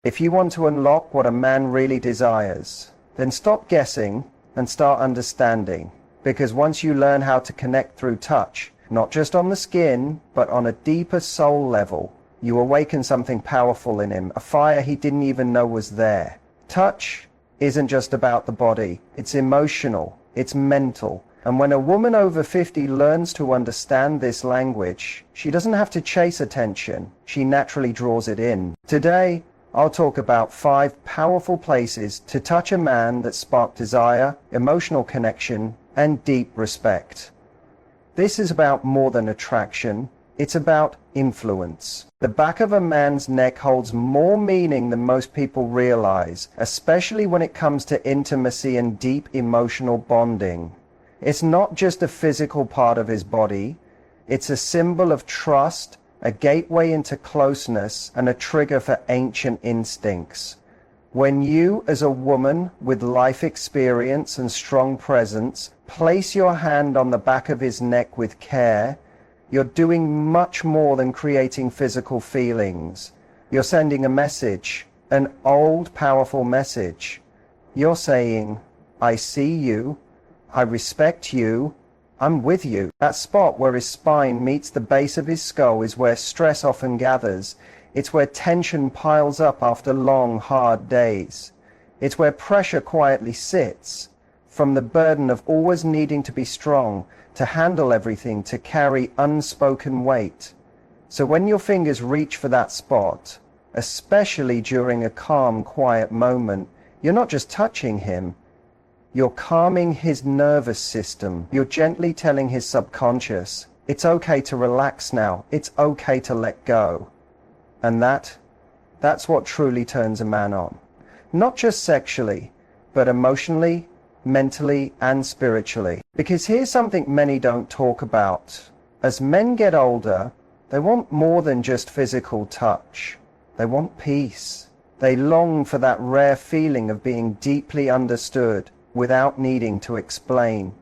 If you want to unlock what a man really desires, then stop guessing and start understanding. Because once you learn how to connect through touch, not just on the skin, but on a deeper soul level, you awaken something powerful in him, a fire he didn't even know was there. Touch isn't just about the body, it's emotional, it's mental. And when a woman over 50 learns to understand this language, she doesn't have to chase attention, she naturally draws it in. Today, I'll talk about 5 powerful places to touch a man that spark desire, emotional connection, and deep respect. This is about more than attraction, it's about influence. The back of a man's neck holds more meaning than most people realize, especially when it comes to intimacy and deep emotional bonding. It's not just a physical part of his body, it's a symbol of trust, a gateway into closeness, and a trigger for ancient instincts. When you, as a woman with life experience and strong presence, place your hand on the back of his neck with care, you're doing much more than creating physical feelings. You're sending a message, an old, powerful message. You're saying, I see you, I respect you, I'm with you. That spot where his spine meets the base of his skull is where stress often gathers. It's where tension piles up after long, hard days. It's where pressure quietly sits, from the burden of always needing to be strong, to handle everything, to carry unspoken weight. So when your fingers reach for that spot, especially during a calm, quiet moment, you're not just touching him, you're calming his nervous system. You're gently telling his subconscious, it's okay to relax now, it's okay to let go. And that's what truly turns a man on. Not just sexually, but emotionally, mentally, and spiritually. Because here's something many don't talk about. As men get older, they want more than just physical touch. They want peace. They long for that rare feeling of being deeply understood without needing to explain.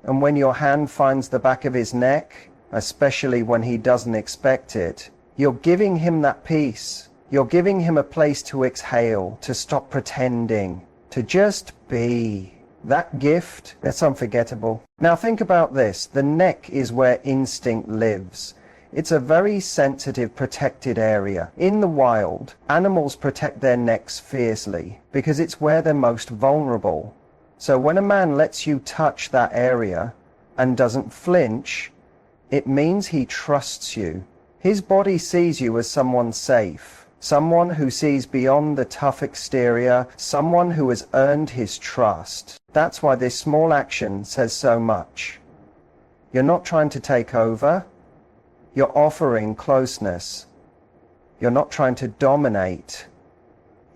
And when your hand finds the back of his neck, especially when he doesn't expect it, you're giving him that peace. You're giving him a place to exhale, to stop pretending, to just be. That gift, that's unforgettable. Now think about this. The neck is where instinct lives. It's a very sensitive, protected area. In the wild, animals protect their necks fiercely because it's where they're most vulnerable. So when a man lets you touch that area and doesn't flinch, it means he trusts you. His body sees you as someone safe, someone who sees beyond the tough exterior, someone who has earned his trust. That's why this small action says so much. You're not trying to take over, you're offering closeness. You're not trying to dominate,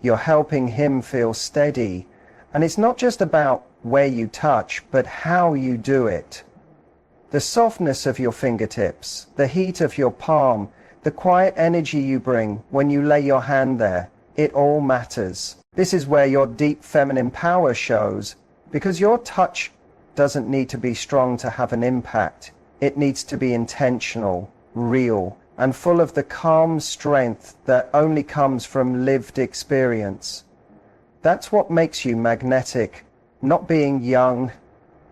you're helping him feel steady. And it's not just about where you touch, but how you do it. The softness of your fingertips, the heat of your palm, the quiet energy you bring when you lay your hand there, it all matters. This is where your deep feminine power shows, because your touch doesn't need to be strong to have an impact. It needs to be intentional, real, and full of the calm strength that only comes from lived experience. That's what makes you magnetic, not being young,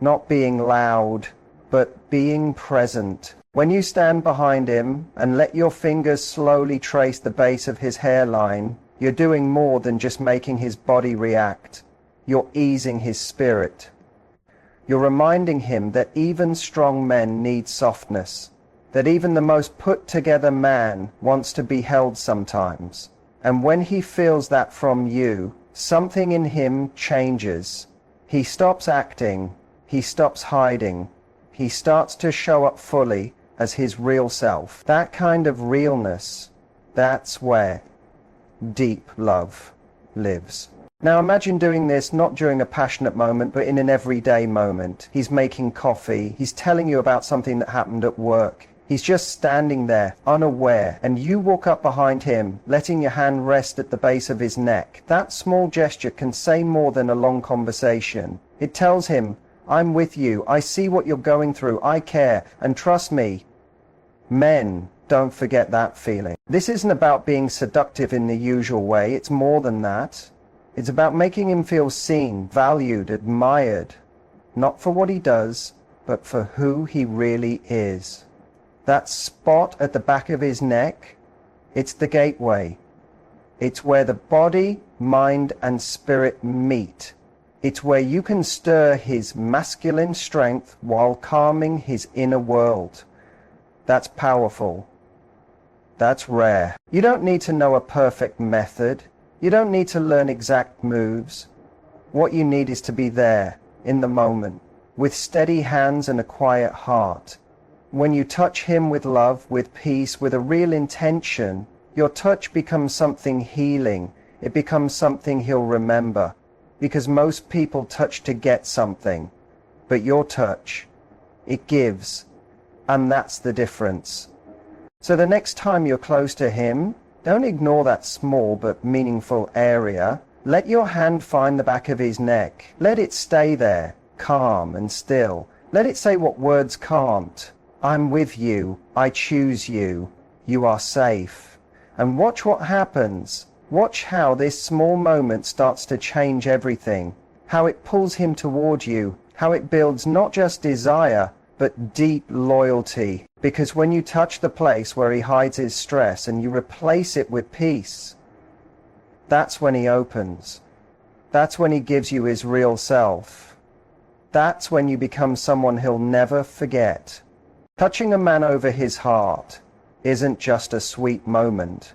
not being loud, but being present. When you stand behind him and let your fingers slowly trace the base of his hairline, you're doing more than just making his body react. You're easing his spirit. You're reminding him that even strong men need softness, that even the most put-together man wants to be held sometimes. And when he feels that from you, something in him changes. He stops acting, he stops hiding, he starts to show up fully as his real self. That kind of realness, that's where deep love lives. Now imagine doing this not during a passionate moment, but in an everyday moment. He's making coffee, he's telling you about something that happened at work. He's just standing there, unaware, and you walk up behind him, letting your hand rest at the base of his neck. That small gesture can say more than a long conversation. It tells him, I'm with you, I see what you're going through, I care, and trust me. Men, don't forget that feeling. This isn't about being seductive in the usual way. It's more than that. It's about making him feel seen, valued, admired, not for what he does, but for who he really is. That spot at the back of his neck, it's the gateway. It's where the body, mind, and spirit meet. It's where you can stir his masculine strength while calming his inner world. That's powerful. That's rare. You don't need to know a perfect method. You don't need to learn exact moves. What you need is to be there, in the moment, with steady hands and a quiet heart. When you touch him with love, with peace, with a real intention, your touch becomes something healing. It becomes something he'll remember. Because most people touch to get something. But your touch, it gives. And that's the difference. So the next time you're close to him, don't ignore that small but meaningful area. Let your hand find the back of his neck. Let it stay there, calm and still. Let it say what words can't. I'm with you. I choose you. You are safe. And watch what happens. Watch how this small moment starts to change everything. How it pulls him toward you. How it builds not just desire, but deep loyalty. Because when you touch the place where he hides his stress and you replace it with peace, that's when he opens. That's when he gives you his real self. That's when you become someone he'll never forget. Touching a man over his heart isn't just a sweet moment.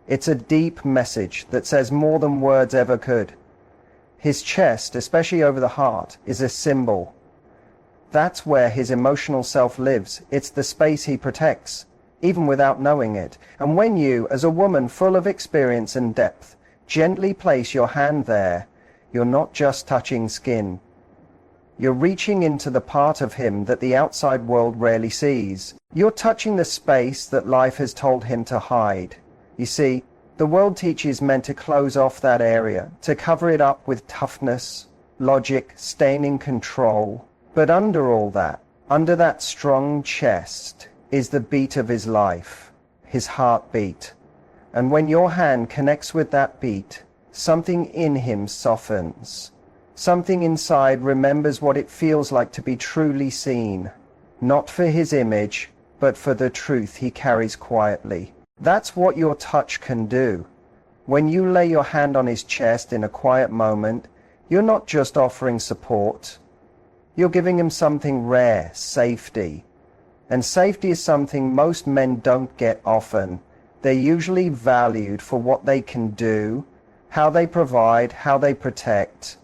It's a deep message that says more than words ever could. His chest, especially over the heart, is a symbol. That's where his emotional self lives. It's the space he protects, even without knowing it. And when you, as a woman full of experience and depth, gently place your hand there, you're not just touching skin. You're reaching into the part of him that the outside world rarely sees. You're touching the space that life has told him to hide. You see, the world teaches men to close off that area, to cover it up with toughness, logic, staying in control. But under all that, under that strong chest, is the beat of his life, his heartbeat. And when your hand connects with that beat, something in him softens. Something inside remembers what it feels like to be truly seen, not for his image, but for the truth he carries quietly. That's what your touch can do. When you lay your hand on his chest in a quiet moment, you're not just offering support. You're giving him something rare, safety. And safety is something most men don't get often. They're usually valued for what they can do, how they provide, how they protect.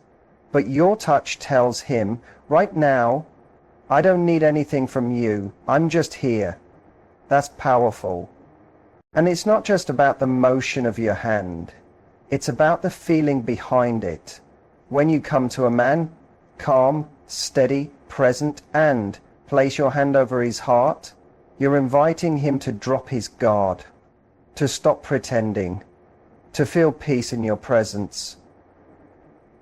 But your touch tells him, right now, I don't need anything from you. I'm just here. That's powerful. And it's not just about the motion of your hand. It's about the feeling behind it. When you come to a man, calm, steady, present, and place your hand over his heart, you're inviting him to drop his guard, to stop pretending, to feel peace in your presence.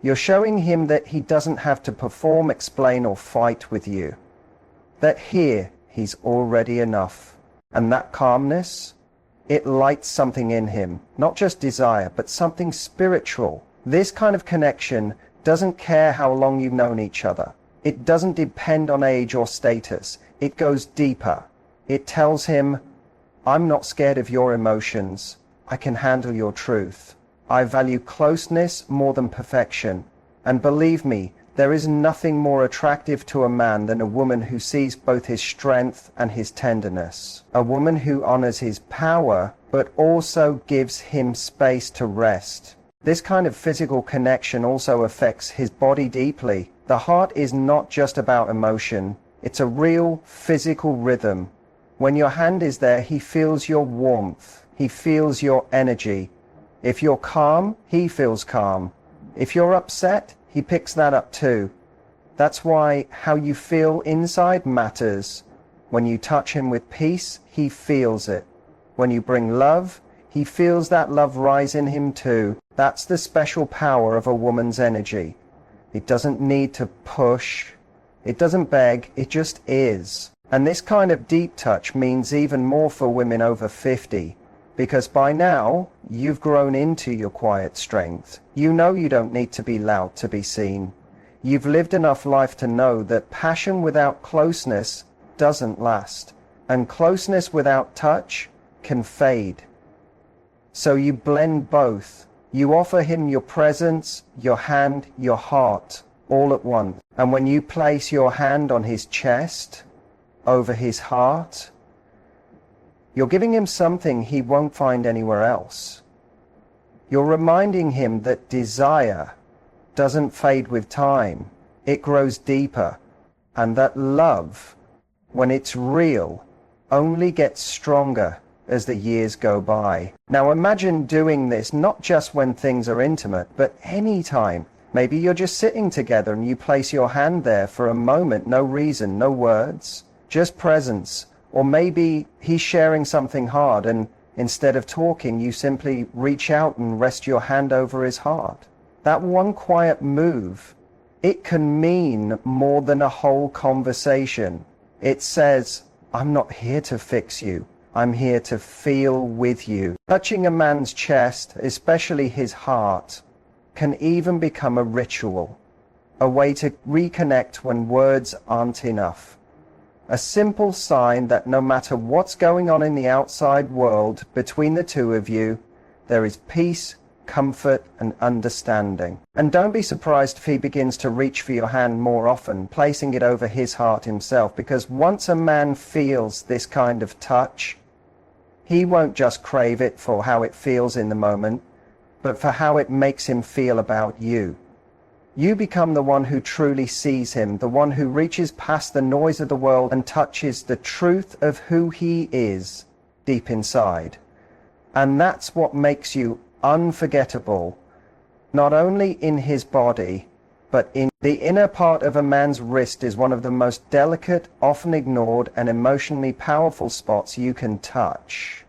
You're showing him that he doesn't have to perform, explain, or fight with you. That here, he's already enough. And that calmness, it lights something in him. Not just desire, but something spiritual. This kind of connection doesn't care how long you've known each other. It doesn't depend on age or status. It goes deeper. It tells him, I'm not scared of your emotions. I can handle your truth. I value closeness more than perfection. And believe me, there is nothing more attractive to a man than a woman who sees both his strength and his tenderness. A woman who honors his power, but also gives him space to rest. This kind of physical connection also affects his body deeply. The heart is not just about emotion. It's a real physical rhythm. When your hand is there, he feels your warmth. He feels your energy. If you're calm, he feels calm. If you're upset, he picks that up too. That's why how you feel inside matters. When you touch him with peace, he feels it. When you bring love, he feels that love rise in him too. That's the special power of a woman's energy. It doesn't need to push. It doesn't beg. It just is. And this kind of deep touch means even more for women over 50, because by now you've grown into your quiet strength. You know you don't need to be loud to be seen. You've lived enough life to know that passion without closeness doesn't last, and closeness without touch can fade. So you blend both. You offer him your presence, your hand, your heart, all at once. And when you place your hand on his chest, over his heart, you're giving him something he won't find anywhere else. You're reminding him that desire doesn't fade with time. It grows deeper. And that love, when it's real, only gets stronger as the years go by. Now imagine doing this not just when things are intimate, but any time. Maybe you're just sitting together and you place your hand there for a moment, no reason, no words, just presence. Or maybe he's sharing something hard and instead of talking, you simply reach out and rest your hand over his heart. That one quiet move, it can mean more than a whole conversation. It says, I'm not here to fix you. I'm here to feel with you. Touching a man's chest, especially his heart, can even become a ritual, a way to reconnect when words aren't enough. A simple sign that no matter what's going on in the outside world between the two of you, there is peace, comfort, and understanding. And don't be surprised if he begins to reach for your hand more often, placing it over his heart himself, because once a man feels this kind of touch, he won't just crave it for how it feels in the moment, but for how it makes him feel about you. You become the one who truly sees him, the one who reaches past the noise of the world and touches the truth of who he is deep inside. And that's what makes you unforgettable, not only in his body, but in the inner part of a man's wrist is one of the most delicate, often ignored, and emotionally powerful spots you can touch.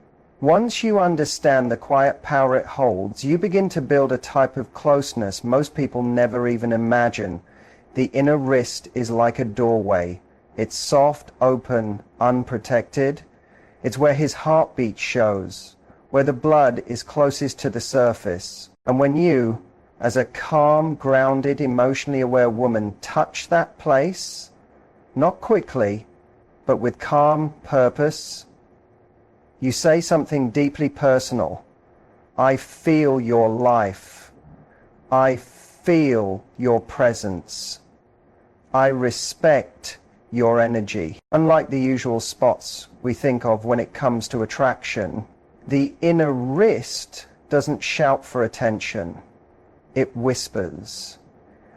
Once you understand the quiet power it holds, you begin to build a type of closeness most people never even imagine. The inner wrist is like a doorway. It's soft, open, unprotected. It's where his heartbeat shows, where the blood is closest to the surface. And when you, as a calm, grounded, emotionally aware woman, touch that place, not quickly, but with calm purpose, you say something deeply personal. I feel your life. I feel your presence. I respect your energy. Unlike the usual spots we think of when it comes to attraction, the inner wrist doesn't shout for attention. It whispers.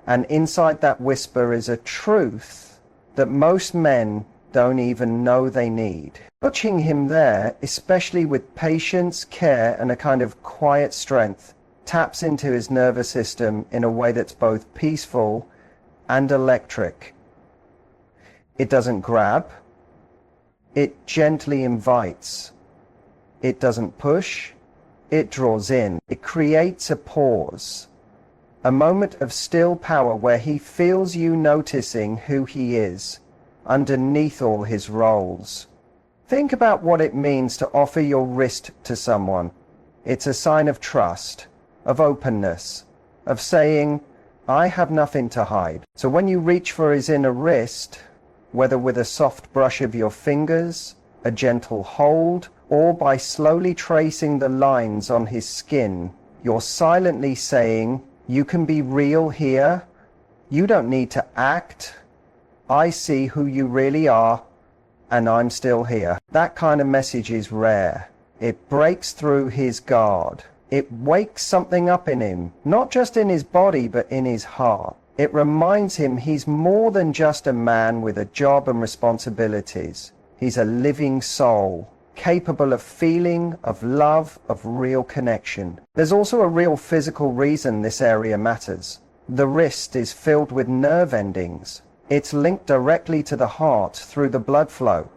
And inside that whisper is a truth that most men don't even know they need. Touching him there, especially with patience, care, and a kind of quiet strength, taps into his nervous system in a way that's both peaceful and electric. It doesn't grab. It gently invites. It doesn't push. It draws in. It creates a pause. A moment of still power where he feels you noticing who he is underneath all his roles. Think about what it means to offer your wrist to someone. It's a sign of trust, of openness, of saying, I have nothing to hide. So when you reach for his inner wrist, whether with a soft brush of your fingers, a gentle hold, or by slowly tracing the lines on his skin, you're silently saying, you can be real here. You don't need to act. I see who you really are, and I'm still here. That kind of message is rare. It breaks through his guard. It wakes something up in him, not just in his body, but in his heart. It reminds him he's more than just a man with a job and responsibilities. He's a living soul, capable of feeling, of love, of real connection. There's also a real physical reason this area matters. The wrist is filled with nerve endings. It's linked directly to the heart through the blood flow.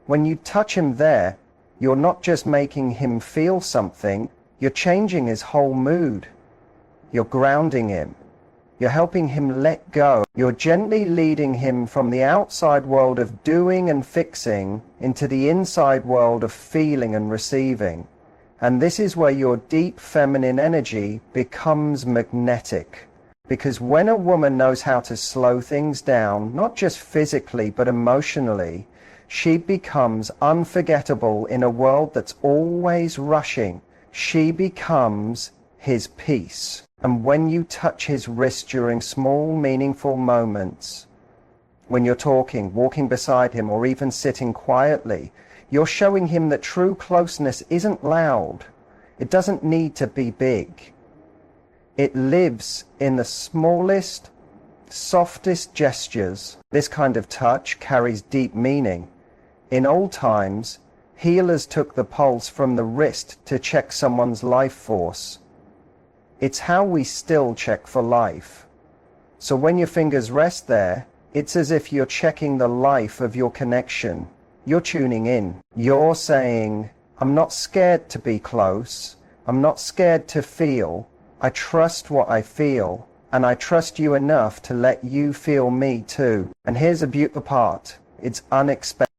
When you touch him there, you're not just making him feel something, you're changing his whole mood. You're grounding him. You're helping him let go. You're gently leading him from the outside world of doing and fixing into the inside world of feeling and receiving. And this is where your deep feminine energy becomes magnetic. Because when a woman knows how to slow things down, not just physically but emotionally, she becomes unforgettable in a world that's always rushing. She becomes his peace. And when you touch his wrist during small, meaningful moments, when you're talking, walking beside him, or even sitting quietly, you're showing him that true closeness isn't loud. It doesn't need to be big. It lives in the smallest, softest gestures. This kind of touch carries deep meaning. In old times, healers took the pulse from the wrist to check someone's life force. It's how we still check for life. So when your fingers rest there, it's as if you're checking the life of your connection. You're tuning in. You're saying, I'm not scared to be close. I'm not scared to feel. I trust what I feel. And I trust you enough to let you feel me too. And here's a beautiful part. It's unexpected.